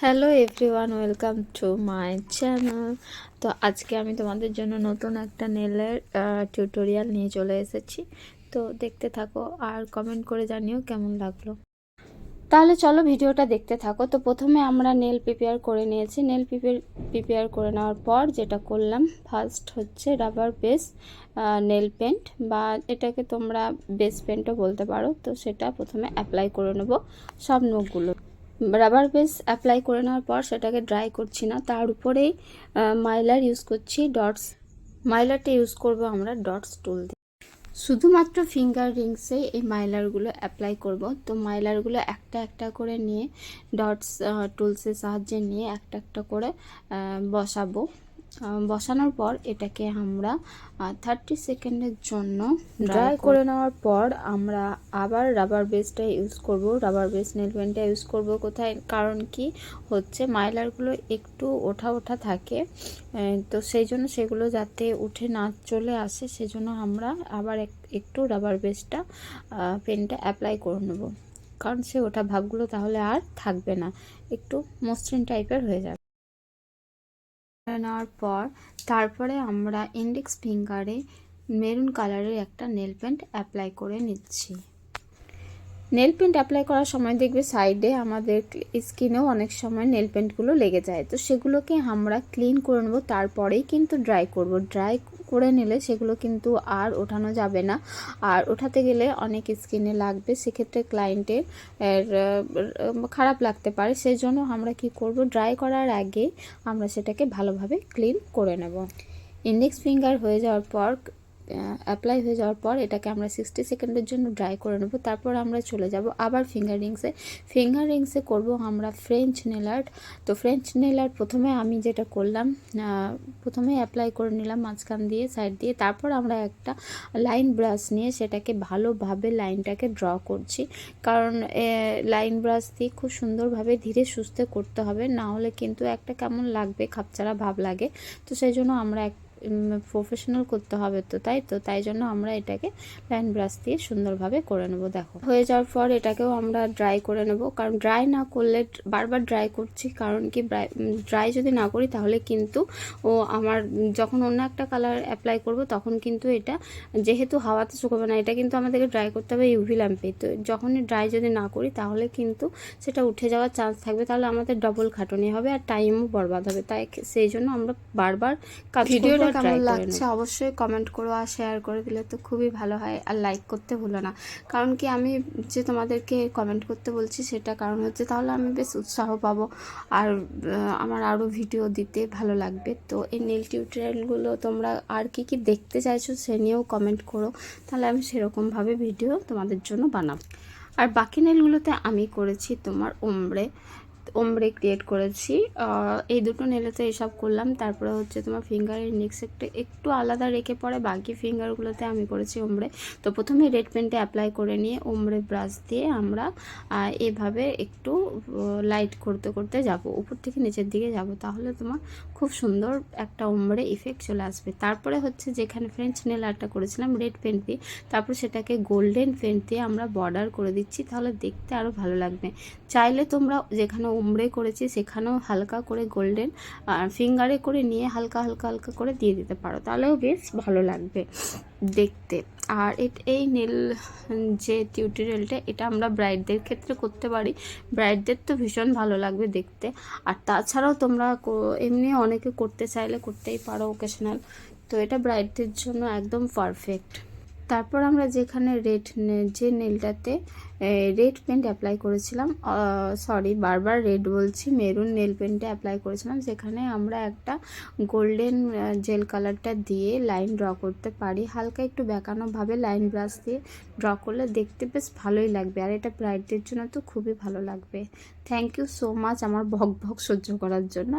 Hello everyone, welcome to my channel. তো আজকে আমি তোমাদের জন্য নতুন একটা নেলের টিউটোরিয়াল নিয়ে চলে এসেছি। তো দেখতে থাকো আর কমেন্ট করে জানিও কেমন লাগলো। তাহলে চলো ভিডিওটা দেখতে থাকো। তো প্রথমে আমরা নেল প্রিপেয়ার করে নিয়েছি। নেল প্রিপেয়ার করে নেওয়ার পর যেটা করলাম, ফার্স্ট হচ্ছে রাবার বেস নেল পেন্ট, বা এটাকে তোমরা বেস পেন্টও বলতে পারো। তো সেটা প্রথমে অ্যাপ্লাই করে নেব সব নখগুলো। রাবার বেস অ্যাপ্লাই করে নেওয়ার পর সেটাকে ড্রাই করছি না, তার উপরেই মাইলার ইউজ করছি ডটস। মাইলারটা ইউজ করব আমরা ডটস টুল দিয়ে। শুধুমাত্র ফিঙ্গার রিংসে এই মাইলারগুলো অ্যাপ্লাই করব। তো মাইলারগুলো একটা একটা করে নিয়ে ডটস টুলসের সাহায্যে নিয়ে একটা একটা করে বসাবো। বসানোর পর এটাকে আমরা 30 সেকেন্ডের জন্য ড্রাই করে নেওয়ার পর আমরা আবার রাবার বেসটা ইউজ করব। রাবার বেস নেল পেন্টটা ইউজ করব কোথায়, কারণ কি হচ্ছে মাইলারগুলো একটু ওঠা ওঠা থাকে, তো সেই জন্য সেগুলো যাতে উঠে না চলে আসে সেজন্য আমরা আবার একটু রাবার বেসটা পেনটা অ্যাপ্লাই করে নেব, কারণ সে ওঠা ভাবগুলো তাহলে আর থাকবে না, একটু মসৃণ টাইপের হয়ে যাবে। নেওয়ার পর তারপরে আমরা ইন্ডেক্স ফিঙ্গারে মেরুন কালারের একটা নেল পেন্ট অ্যাপ্লাই করে নিচ্ছি। নেল পেন্ট অ্যাপ্লাই করার সময় দেখবে সাইডে আমাদের স্কিনেও অনেক সময় নেল পেন্টগুলো লেগে যায়, তো সেগুলোকে আমরা ক্লিন করে নেব, তারপরেই কিন্তু ড্রাই করব। ড্রাই করে নিলে সেগুলো কিন্তু আর ওঠানো যাবে না, আর ওঠাতে গেলে অনেক স্কিনে লাগবে, সেক্ষেত্রে ক্লায়েন্টের খারাপ লাগতে পারে। সেই জন্য আমরা কি করব, ড্রাই করার আগে আমরা সেটাকে ভালোভাবে ক্লিন করে নেব। ইন্ডেক্স ফিঙ্গার হয়ে যাওয়ার পর অ্যাপ্লাই হয়ে যাওয়ার পর এটাকে আমরা 60 সেকেন্ডের জন্য ড্রাই করে নেব। তারপর আমরা চলে যাব আবার ফিঙ্গার রিংসে করব আমরা ফ্রেঞ্চ নেল আর্ট। তো ফ্রেঞ্চ নেল আর্ট প্রথমে আমি যেটা করলাম, প্রথমে অ্যাপ্লাই করে নিলাম মাঝখান দিয়ে, সাইড দিয়ে। তারপর আমরা একটা লাইন ব্রাশ নিয়ে সেটাকে ভালোভাবে লাইনটাকে ড্র করছি, কারণ লাইন ব্রাশ দিয়ে খুব সুন্দরভাবে ধীরে সুস্থে করতে হবে, না হলে কিন্তু একটা কেমন লাগবে, খাপছাড়া ভাব লাগে। তো সেই জন্য আমরা প্রফেশনাল করতে হবে, তো তাই জন্য আমরা এটাকে লাইন ব্রাশ দিয়ে সুন্দরভাবে করে নেব। দেখো হয়ে যাওয়ার পর এটাকেও আমরা ড্রাই করে নেব, কারণ ড্রাই না করলে, বারবার ড্রাই করছি কারণ কি ড্রাই যদি না করি তাহলে কিন্তু আমার যখন অন্য একটা কালার অ্যাপ্লাই করব তখন কিন্তু এটা যেহেতু হাওয়াতে শুকাবে না, এটা কিন্তু আমাদেরকে ড্রাই করতে হবে ইউভি ল্যাম্পে। তো যখনই ড্রাই যদি না করি তাহলে কিন্তু সেটা উঠে যাওয়ার চান্স থাকবে, তাহলে আমাদের ডবল খাটুনি হবে আর টাইমও বরবাদ হবে। তাই সেই জন্য আমরা বারবার ভিডিওটা কেমন লাগছে অবশ্যই কমেন্ট করো, আর শেয়ার করে দিলে তো খুবই ভালো হয়, আর লাইক করতে ভুলো না। কারণ কি আমি যে তোমাদেরকে কমেন্ট করতে বলছি সেটা কারণ হচ্ছে তাহলে আমি বেশ উৎসাহ পাবো, আর আমার আরও ভিডিও দিতে ভালো লাগবে। তো এই নেল টিউটোরিয়ালগুলো তোমরা আর কি কি দেখতে চাইছো সে নিয়েও কমেন্ট করো, তাহলে আমি সেরকমভাবে ভিডিও তোমাদের জন্য বানাবো। আর বাকি নেলগুলোতে আমি করেছি তোমার ওমব্রে ক্রিয়েট করেছি, এই দুটো নেলেতে এসব করলাম। তারপরে হচ্ছে তোমার ফিঙ্গারের নেক্সট একটু আলাদা রেখে পরে বাকি ফিঙ্গারগুলোতে আমি করেছি ওমব্রে। তো প্রথমে রেড পেন্টে অ্যাপ্লাই করে নিয়ে ওমব্রে ব্রাশ দিয়ে আমরা এভাবে একটু লাইট করতে করতে যাব, উপর থেকে নিচের দিকে যাব, তাহলে তোমার খুব সুন্দর একটা ওমব্রে ইফেক্ট চলে আসবে। তারপরে হচ্ছে যেখানে ফ্রেঞ্চ নেল আর্টটা করেছিলাম রেড পেন্ট দিয়ে, তারপর সেটাকে গোল্ডেন পেন্ট দিয়ে আমরা বর্ডার করে দিচ্ছি, তাহলে দেখতে আরও ভালো লাগবে। চাইলে তোমরা যেখানে উমড়ে করেছি সেখানেও হালকা করে গোল্ডেন ফিঙ্গারে করে নিয়ে হালকা হালকা হালকা করে দিয়ে দিতে পারো, তাহলেও বেশ ভালো লাগবে দেখতে। আর এই নেল যে টিউটোরিয়ালটা, এটা আমরা ব্রাইডদের ক্ষেত্রে করতে পারি, ব্রাইডদের তো ভীষণ ভালো লাগবে দেখতে। আর তাছাড়াও তোমরা এমনি অনেকে করতে চাইলে করতেই পারো ওকেশনাল, তো এটা ব্রাইডদের জন্য একদম পারফেক্ট। তারপর আমরা যেখানে যে নেলটাতে রেড পেন্ট অ্যাপ্লাই করেছিলাম, বারবার রেড বলছি, মেরুন নেল পেন্টে অ্যাপ্লাই করেছিলাম, সেখানে আমরা একটা গোল্ডেন জেল কালারটা দিয়ে লাইন ড্র করতে পারি। হালকা একটু বেঁকানোভাবে লাইন ব্রাশ দিয়ে ড্র করলে দেখতে বেশ ভালোই লাগবে, আর এটা ব্রাইডদের জন্য তো খুবই ভালো লাগবে। থ্যাংক ইউ সো মাচ আমার ভক ভক সহ্য করার জন্য।